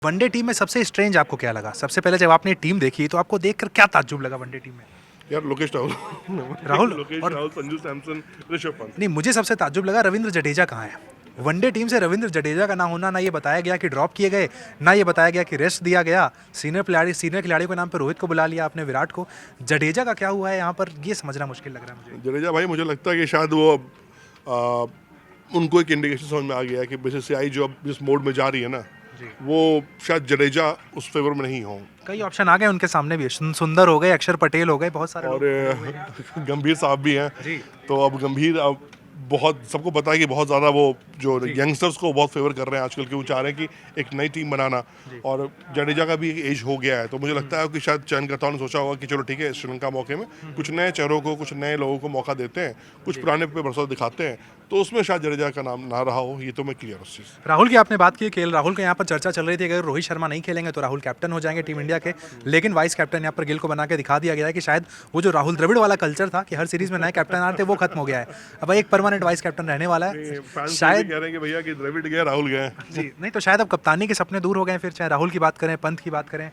One day team में सबसे strange आपको क्या लगा? सबसे पहले जब आपने टीम देखी तो आपको देखकर क्या ताज्जुब लगा वनडे टीम में? यार लोकेश राहुल राहुल लोकेश और राहुल, संजू सैमसन, ऋषभ पंत। नहीं, मुझे सबसे ताज्जुब लगा रविंद्र जडेजा कहाँ है? वनडे टीम से रविंद्र जडेजा का ना होना, ना ये बताया गया कि ड्रॉप किए गए, ना ये बताया गया कि रेस्ट दिया गया। सीनियर खिलाड़ियों के नाम पे रोहित को बुला लिया आपने, विराट को। जडेजा का क्या हुआ है यहाँ पर, ये समझना मुश्किल लग रहा है मुझे। जडेजा भाई, मुझे लगता है कि शायद वो आ, उनको एक इंडिकेशन समझ में आ गया है कि बीसीसीआई जो अब जिस मोड में जा रही है ना, जी। वो शायद जडेजा उस फेवर में नहीं हो। कई ऑप्शन आ गए उनके सामने भी, सुंदर हो गए, अक्षर पटेल हो गए, बहुत सारे और लोग। गंभीर साहब भी हैं। जी। तो अब गंभीर अब बहुत सबको पता है कि बहुत ज़्यादा वो जो जी। यंगस्टर्स को बहुत फेवर कर रहे हैं आजकल के, वो चाह रहे हैं कि एक नई टीम बनाना। और जडेजा का भी एक एज हो गया है, तो मुझे लगता है कि शायद चयनकर्ताओं ने सोचा होगा कि चलो ठीक है, श्रीलंका मौके में कुछ नए चेहरों को, कुछ नए लोगों को मौका देते हैं, कुछ पुराने पे भरोसा दिखाते हैं, तो उसमें शायद जडेजा का नाम ना रहा हो। ये तो मैं क्लियर उस चीज़। राहुल की आपने बात की, केएल राहुल के यहाँ पर चर्चा चल रही थी अगर रोहित शर्मा नहीं खेलेंगे तो राहुल कैप्टन हो जाएंगे टीम इंडिया के, लेकिन वाइस कैप्टन यहाँ पर गिल को बना के दिखा दिया गया है कि शायद वो जो राहुल द्रविड़ वाला कल्चर था कि हर सीरीज में नए कैप्टन आ रहे थे, वो खत्म हो गया है। अब एक परमानेंट वाइस कैप्टन रहने वाला है फैंस शायद। कह रहे हैं कि भैया कि द्रविड़ गए, राहुल गए। जी, नहीं तो शायद अब कप्तानी के सपने दूर हो गए फिर, चाहे राहुल की बात करें, पंत की बात करें।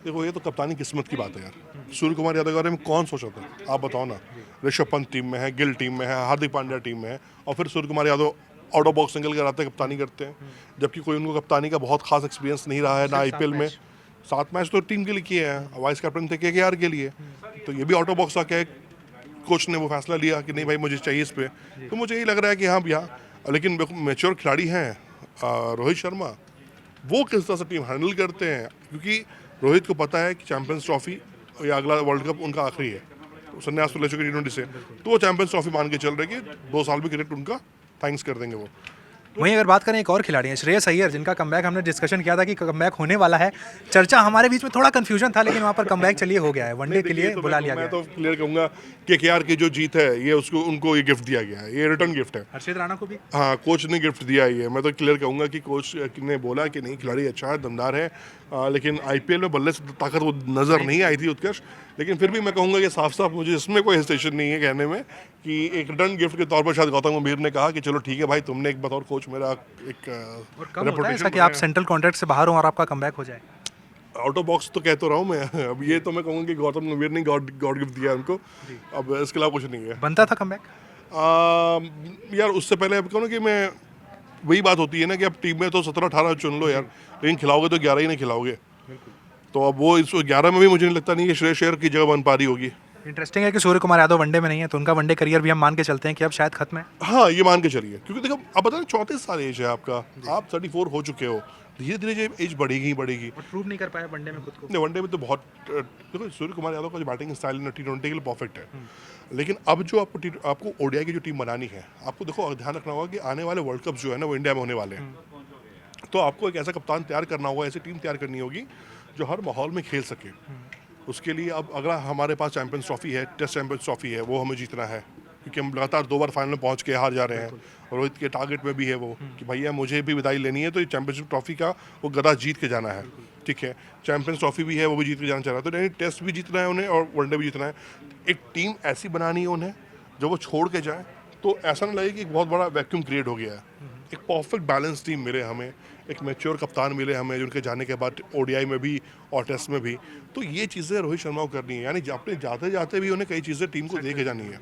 देखो, ये तो कप्तानी किस्मत की बात है यार। सूर्य कुमार यादव के बारे में कौन सोचा था, आप बताओ ना। ऋषभ पंत टीम में है, गिल टीम में है, हार्दिक पांड्या टीम में है, और फिर Surya Kumar Yadav out of box निकल कर आते हैं, कप्तानी करते हैं। जबकि कोई उनको कप्तानी का बहुत खास एक्सपीरियंस नहीं रहा है ना आईपीएल में। 7 मैच तो टीम के लिए किए हैं, वाइस कैप्टन थे केकेआर के लिए। तो ये भी आउट ऑफ बॉक्स आके कोच ने वो फैसला लिया कि नहीं भाई, मुझे चाहिए इस पे। तो मुझे यही लग रहा है कि हाँ भैया, लेकिन मेच्योर खिलाड़ी हैं रोहित शर्मा, वो किस तरह से टीम हैंडल करते हैं। क्योंकि रोहित को पता है कि चैंपियंस ट्रॉफी या अगला वर्ल्ड कप उनका आखिरी है, तो संन्यास तो ले चुके T20 से, तो वो चैंपियंस ट्रॉफी मान के चल रहे कि 2 साल भी क्रिकेट उनका थैंक्स कर देंगे वो। वहीं अगर बात करें एक और खिलाड़ी है श्रेयस अय्यर, जिनका कमबैक हमने डिस्कशन किया था कि कमबैक होने वाला है। चर्चा हमारे बीच में थोड़ा कंफ्यूजन था, लेकिन वहाँ पर कमबैक चलिए हो गया है, वनडे के लिए बुला लिया गया मैं है। तो क्लियर कहूंगा कि केकेआर की जो जीत है, ये उसको उनको ये गिफ्ट दिया गया है, ये रिटर्न गिफ्ट है। हर्षित राणा को भी। हाँ, कोच ने गिफ्ट दिया ही है। मैं तो क्लियर कहूंगा कि कोच ने बोला कि नहीं, खिलाड़ी अच्छा है, दमदार है, लेकिन आईपीएल में बल्ले से ताकत वो नज़र नहीं आई थी उत्कर्ष। लेकिन फिर भी मैं कहूंगा कि साफ साफ मुझे इसमें कोई हेजिटेशन नहीं है कहने में कि एक रिटर्न गिफ्ट के तौर पर शायद गौतम गंभीर ने कहा कि चलो ठीक है भाई, तुमने एक बतौर कोच मेरा एक और कब होता है ऐसा रेपुटेशन कि आप सेंट्रल कॉन्ट्रैक्ट से बाहर हो और आपका कमबैक हो जाए? आउट ऑफ बॉक्स तो कह तो रहा हूँ मैं। अब ये तो मैं कहूँगा कि गौतम गंभीर ने गॉड गॉड गिफ्ट दिया उनको। अब इसके अलावा कुछ नहीं है। बनता था कमबैक। यार उससे पहले अब कहूँ ना कि मैं, वही बात होती है ना कि अब टीम में तो 17-18 चुन लो यार, लेकिन खिलाओगे तो 11 ही नहीं खिलाओगे। तो अब वो इस 11 में भी मुझे नहीं लगता नहीं कि श्रेयस अय्यर की जगह बन पा रही होगी। इंटरेस्टिंग है कि सूर्य कुमार यादव वनडे में नहीं है, तो उनका वनडे करियर भी हम मान के चलते हैं कि अब शायद खत्म है। हाँ, ये मान के चलिए, क्योंकि देखो अब बता 34 साल एज है आपका, आप 34 हो चुके हो, धीरे धीरे ये एज बढ़ेगी ही बढ़ेगी। और प्रूव नहीं कर पाया वनडे में खुद को। नहीं, वनडे में तो बहुत देखो, सूर्य कुमार यादव का जो बैटिंग स्टाइल है T20 के लिए परफेक्ट है। लेकिन अब जो आपको ओडीआई की जो टीम बनानी है, आपको देखो ध्यान रखना होगा कि आने वाले वर्ल्ड कप जो है ना, वो इंडिया में होने वाले हैं। तो आपको एक ऐसा कप्तान तैयार करना होगा, ऐसी टीम तैयार करनी होगी जो हर माहौल में खेल सके। उसके लिए अब अगर हमारे पास चैंपियंस ट्रॉफी है, टेस्ट चैंपियंस ट्रॉफी है, वो हमें जीतना है, क्योंकि हम लगातार 2 बार फाइनल में पहुंच के हार जा रहे हैं। रोहित के टारगेट में भी है वो कि भैया मुझे भी विदाई लेनी है, तो ये चैंपियनशिप ट्रॉफी का वो गदा जीत के जाना है। ठीक है, चैंपियंस ट्रॉफी भी है, वो भी जीत के जाना चाह रहा है, तो यानी टेस्ट भी जीतना है उन्हें और वनडे भी जीतना है। एक टीम ऐसी बनानी है उन्हें जो वो छोड़ के जाए, तो ऐसा ना लगे कि एक बहुत बड़ा वैक्यूम क्रिएट हो गया है। एक परफेक्ट बैलेंस टीम मिले हमें, एक मैच्योर कप्तान मिले हमें, जिनके जाने के बाद ओडीआई में भी और टेस्ट में भी। तो ये चीज़ें रोहित शर्मा को करनी है, यानी अपने जाते जाते भी उन्हें कई चीज़ें टीम को दे के जानी है।